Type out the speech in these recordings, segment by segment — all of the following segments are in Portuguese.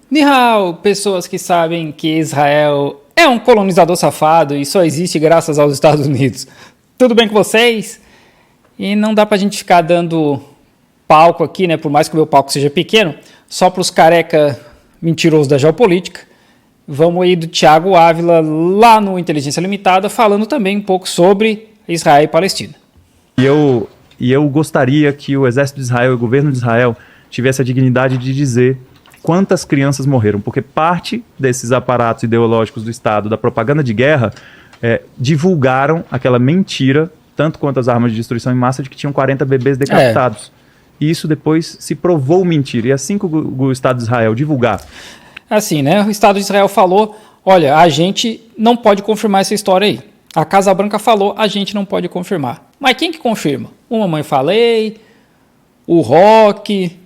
Ni hao, pessoas que sabem que Israel é um colonizador safado e só existe graças aos Estados Unidos. Tudo bem com vocês? E não dá pra gente ficar dando palco aqui, né? Por mais que o meu palco seja pequeno, só pros careca mentirosos da geopolítica. Vamos aí do Thiago Ávila lá no Inteligência Limitada, falando também um pouco sobre Israel e Palestina. E eu gostaria que o exército de Israel e o governo de Israel tivesse a dignidade de dizer quantas crianças morreram, porque parte desses aparatos ideológicos do Estado, da propaganda de guerra, divulgaram aquela mentira, tanto quanto as armas de destruição em massa, de que tinham 40 bebês decapitados. E isso depois se provou mentira. E assim que o Estado de Israel divulgar... Assim, né? O Estado de Israel falou, olha, a gente não pode confirmar essa história aí. A Casa Branca falou, a gente não pode confirmar. Mas quem que confirma? O Mamãe Falei, o Rock,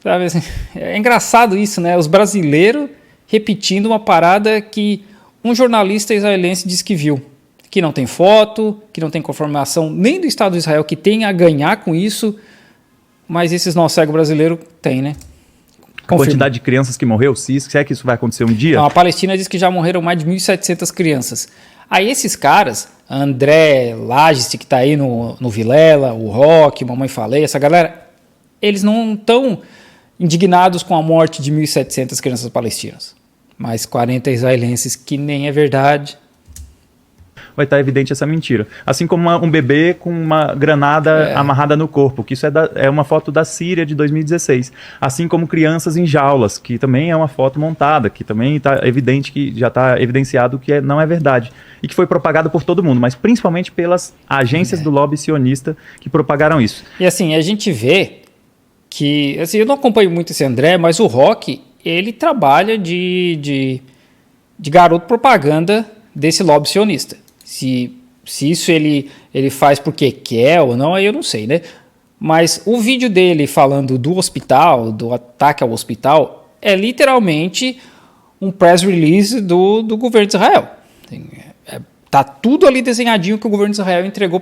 sabe assim? É engraçado isso, né? Os brasileiros repetindo uma parada que um jornalista israelense disse que viu. Que não tem foto, que não tem confirmação nem do Estado de Israel que tem a ganhar com isso, mas esses não cegos brasileiros têm, né? A quantidade de crianças que morreu, se é que isso vai acontecer um dia? Não, a Palestina diz que já morreram mais de 1.700 crianças. Aí esses caras, André Lages, que está aí no Vilela, o Rock, Mamãe Falei, essa galera, eles não estão indignados com a morte de 1.700 crianças palestinas. Mas 40 israelenses, que nem é verdade. Vai estar evidente essa mentira. Assim como um bebê com uma granada amarrada no corpo, que isso é uma foto da Síria de 2016. Assim como crianças em jaulas, que também é uma foto montada, que também está evidente, que já está evidenciado que não é verdade. E que foi propagada por todo mundo, mas principalmente pelas agências do lobby sionista que propagaram isso. E assim, a gente vê que... Assim, eu não acompanho muito esse André, mas o Rock, ele trabalha de garoto propaganda desse lobby sionista. Se isso ele faz porque quer ou não, aí eu não sei, né? Mas o vídeo dele falando do hospital, do ataque ao hospital, é literalmente um press release do governo de Israel. Tá tudo ali desenhadinho que o governo de Israel entregou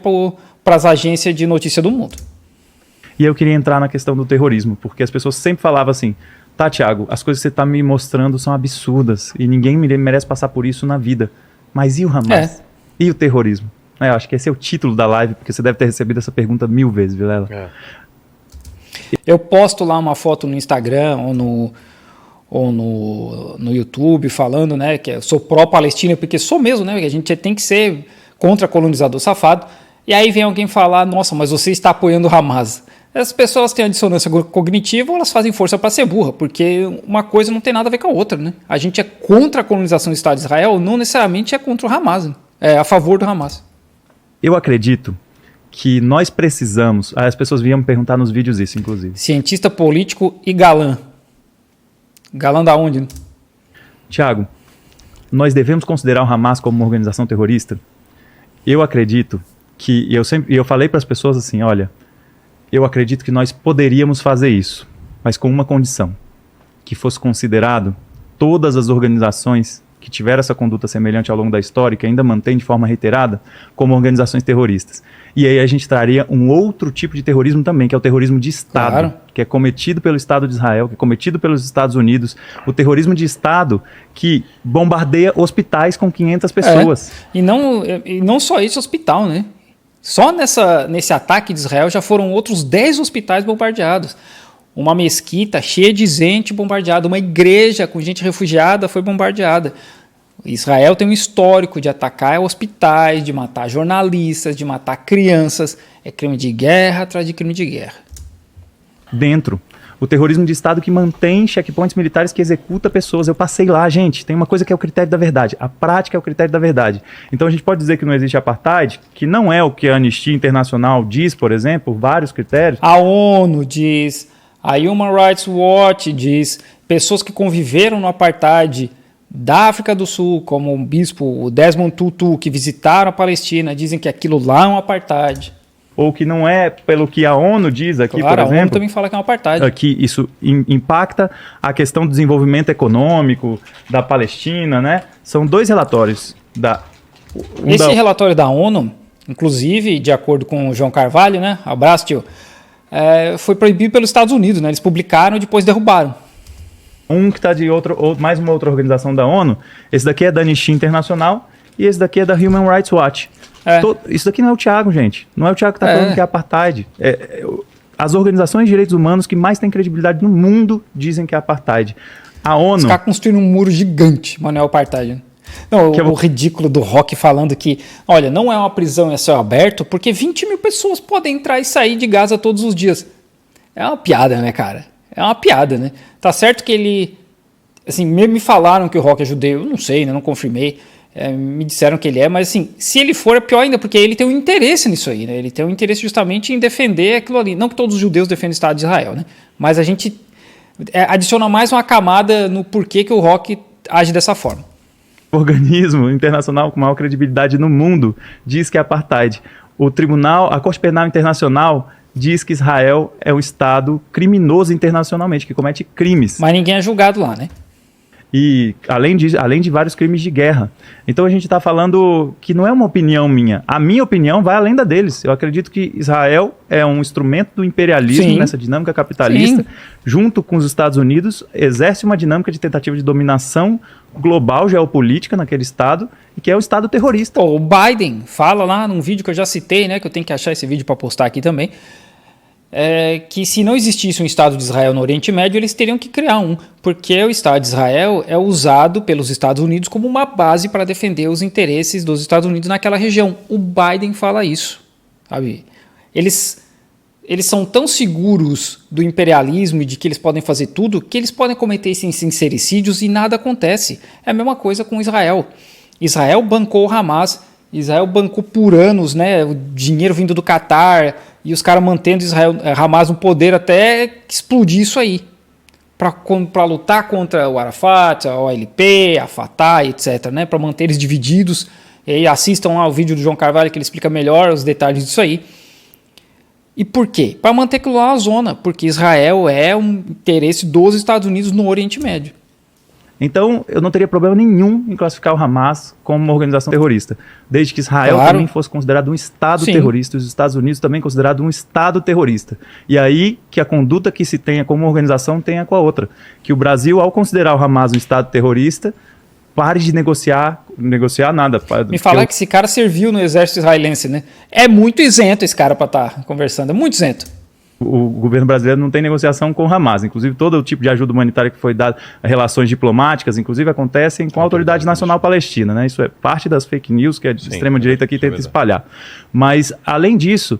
para as agências de notícia do mundo. E eu queria entrar na questão do terrorismo, porque as pessoas sempre falavam assim, tá, Thiago, as coisas que você está me mostrando são absurdas e ninguém merece passar por isso na vida. Mas e o Hamas? E o terrorismo? Eu acho que esse é o título da live, porque você deve ter recebido essa pergunta 1000 vezes, Vilela. Eu posto lá uma foto no Instagram ou no YouTube falando, né, que eu sou pró-Palestina, porque sou mesmo, né, que a gente tem que ser contra colonizador safado. E aí vem alguém falar, nossa, mas você está apoiando o Hamas. As pessoas têm a dissonância cognitiva ou elas fazem força para ser burra, porque uma coisa não tem nada a ver com a outra, né? A gente é contra a colonização do Estado de Israel, não necessariamente é contra o Hamas, né? É a favor do Hamas. Eu acredito que nós precisamos... As pessoas vinham me perguntar nos vídeos isso, inclusive. Cientista político e galã. Galã da onde? Né? Tiago, nós devemos considerar o Hamas como uma organização terrorista? Eu acredito que... eu falei para as pessoas assim, olha, eu acredito que nós poderíamos fazer isso, mas com uma condição, que fosse considerado todas as organizações que tiveram essa conduta semelhante ao longo da história, que ainda mantém de forma reiterada, como organizações terroristas. E aí a gente traria um outro tipo de terrorismo também, que é o terrorismo de Estado, claro, que é cometido pelo Estado de Israel, que é cometido pelos Estados Unidos, o terrorismo de Estado que bombardeia hospitais com 500 pessoas. E não só esse hospital, né? Só nesse ataque de Israel já foram outros 10 hospitais bombardeados. Uma mesquita cheia de gente bombardeada, uma igreja com gente refugiada foi bombardeada. Israel tem um histórico de atacar hospitais, de matar jornalistas, de matar crianças. É crime de guerra atrás de crime de guerra. Dentro. O terrorismo de Estado que mantém checkpoints militares, que executa pessoas. Eu passei lá, gente. Tem uma coisa que é o critério da verdade. A prática é o critério da verdade. Então a gente pode dizer que não existe apartheid, que não é o que a Anistia Internacional diz, por exemplo, vários critérios. A ONU diz, a Human Rights Watch diz, pessoas que conviveram no apartheid da África do Sul, como o bispo Desmond Tutu, que visitaram a Palestina, dizem que aquilo lá é um apartheid. Ou que não é pelo que a ONU diz aqui, claro, por exemplo. A ONU também fala que é um apartheid. Que isso impacta a questão do desenvolvimento econômico da Palestina, né? São dois relatórios. Esse relatório da ONU, inclusive, de acordo com o João Carvalho, né? Abraço, tio. Foi proibido pelos Estados Unidos, né? Eles publicaram e depois derrubaram. Um que está de mais uma outra organização da ONU. Esse daqui é da Anistia Internacional e esse daqui é da Human Rights Watch. Isso daqui não é o Thiago, gente. Não é o Thiago que está falando que é apartheid. As organizações de direitos humanos que mais têm credibilidade no mundo dizem que é apartheid. A ONU... Os caras construíram um muro gigante, mas não é apartheid. Não, o ridículo do Rock falando que, olha, não é uma prisão, é céu aberto, porque 20 mil pessoas podem entrar e sair de Gaza todos os dias. É uma piada, né, cara? É uma piada, né? Tá certo que ele... Assim, me falaram que o Rock é judeu, eu não sei, né, não confirmei. Me disseram que ele é, mas assim, se ele for é pior ainda, porque ele tem um interesse nisso aí, né? Ele tem um interesse justamente em defender aquilo ali. Não que todos os judeus defendem o Estado de Israel, né? Mas a gente adiciona mais uma camada no porquê que o Rock age dessa forma. O organismo internacional com maior credibilidade no mundo diz que é apartheid. A Corte Penal Internacional diz que Israel é um Estado criminoso internacionalmente, que comete crimes. Mas ninguém é julgado lá, né? E além de vários crimes de guerra. Então a gente está falando que não é uma opinião minha. A minha opinião vai além da deles. Eu acredito que Israel é um instrumento do imperialismo nessa dinâmica capitalista, junto com os Estados Unidos, exerce uma dinâmica de tentativa de dominação global, geopolítica naquele Estado, e que é o Estado terrorista. O Biden fala lá num vídeo que eu já citei, né, que eu tenho que achar esse vídeo para postar aqui também, que se não existisse um Estado de Israel no Oriente Médio, eles teriam que criar um, porque o Estado de Israel é usado pelos Estados Unidos como uma base para defender os interesses dos Estados Unidos naquela região. O Biden fala isso, sabe? Eles são tão seguros do imperialismo e de que eles podem fazer tudo, que eles podem cometer esses sincericídios e nada acontece. É a mesma coisa com Israel. Israel bancou o Hamas, Israel bancou por anos, né, o dinheiro vindo do Catar, e os caras mantendo Hamas no poder até explodir isso aí, para lutar contra o Arafat, a OLP, a Fatah, etc., né, para manter eles divididos. E aí assistam lá o vídeo do João Carvalho que ele explica melhor os detalhes disso aí. E por quê? Para manter aquilo lá na zona, porque Israel é um interesse dos Estados Unidos no Oriente Médio. Então, eu não teria problema nenhum em classificar o Hamas como uma organização terrorista, desde que Israel também fosse considerado um Estado terrorista e os Estados Unidos também considerado um Estado terrorista. E aí que a conduta que se tenha como organização tenha com a outra. Que o Brasil, ao considerar o Hamas um Estado terrorista, pare de negociar nada. Me falar que esse cara serviu no exército israelense, né? É muito isento esse cara para estar conversando, é muito isento. O governo brasileiro não tem negociação com o Hamas. Inclusive, todo o tipo de ajuda humanitária que foi dada, relações diplomáticas, inclusive, acontecem com a Autoridade Nacional Palestina, né? Isso é parte das fake news que a extrema-direita aqui tenta espalhar. Mas, além disso,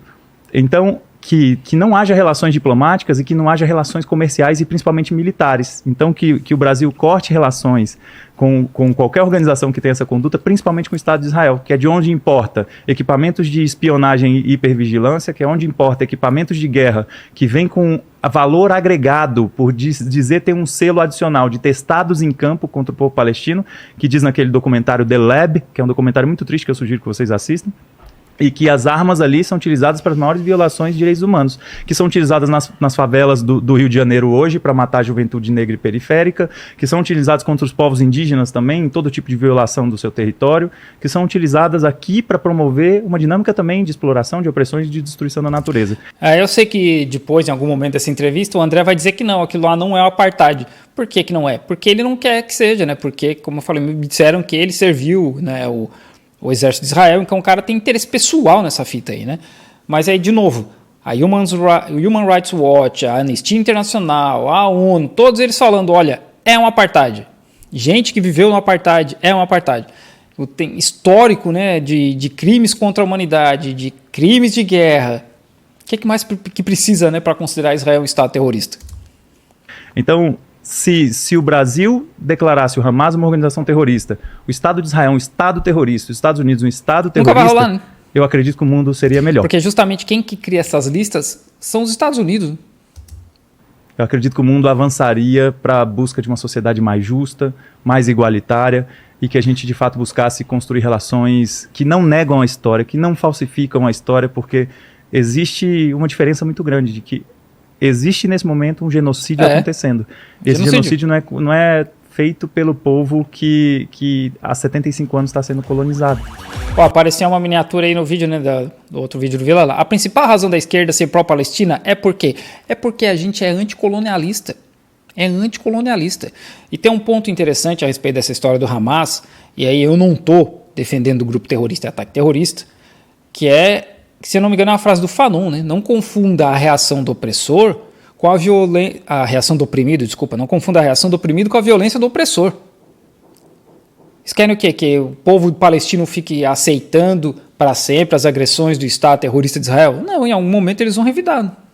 então, que não haja relações diplomáticas e que não haja relações comerciais e principalmente militares. Então, que o Brasil corte relações com qualquer organização que tenha essa conduta, principalmente com o Estado de Israel, que é de onde importa equipamentos de espionagem e hipervigilância, que é onde importa equipamentos de guerra, que vem com valor agregado, por dizer ter um selo adicional de testados em campo contra o povo palestino, que diz naquele documentário The Lab, que é um documentário muito triste que eu sugiro que vocês assistam, e que as armas ali são utilizadas para as maiores violações de direitos humanos, que são utilizadas nas favelas do Rio de Janeiro hoje para matar a juventude negra e periférica, que são utilizadas contra os povos indígenas também, em todo tipo de violação do seu território, que são utilizadas aqui para promover uma dinâmica também de exploração, de opressões e de destruição da natureza. Eu sei que depois, em algum momento dessa entrevista, o André vai dizer que não, aquilo lá não é o apartheid. Por que não é? Porque ele não quer que seja, né? Porque, como eu falei, me disseram que ele serviu, né, o exército de Israel, então o cara tem interesse pessoal nessa fita aí, né? Mas aí, de novo, a Human Rights Watch, a Anistia Internacional, a ONU, todos eles falando, olha, é um apartheid. Gente que viveu no apartheid é um apartheid. Tem histórico, né, de crimes contra a humanidade, de crimes de guerra. O que mais que precisa, né, para considerar Israel um Estado terrorista? Então, se o Brasil declarasse o Hamas uma organização terrorista, o Estado de Israel um Estado terrorista, os Estados Unidos um Estado terrorista, nunca vai rolar, né? Eu acredito que o mundo seria melhor. Porque justamente quem que cria essas listas são os Estados Unidos. Eu acredito que o mundo avançaria para a busca de uma sociedade mais justa, mais igualitária, e que a gente de fato buscasse construir relações que não negam a história, que não falsificam a história, porque existe uma diferença muito grande de que existe nesse momento um genocídio acontecendo. Esse genocídio não é feito pelo povo que há 75 anos está sendo colonizado. Apareceu uma miniatura aí no vídeo, né, do outro vídeo do Vila lá. A principal razão da esquerda ser pró-Palestina é porque a gente é anticolonialista. É anticolonialista. E tem um ponto interessante a respeito dessa história do Hamas, e aí eu não estou defendendo o grupo terrorista e ataque terrorista, que é, se eu não me engano, é uma frase do Fanon, né? Não confunda a reação do opressor com a reação do oprimido, desculpa, não confunda a reação do oprimido com a violência do opressor. Eles querem o quê? Que o povo palestino fique aceitando para sempre as agressões do Estado terrorista de Israel? Não, em algum momento eles vão revidar.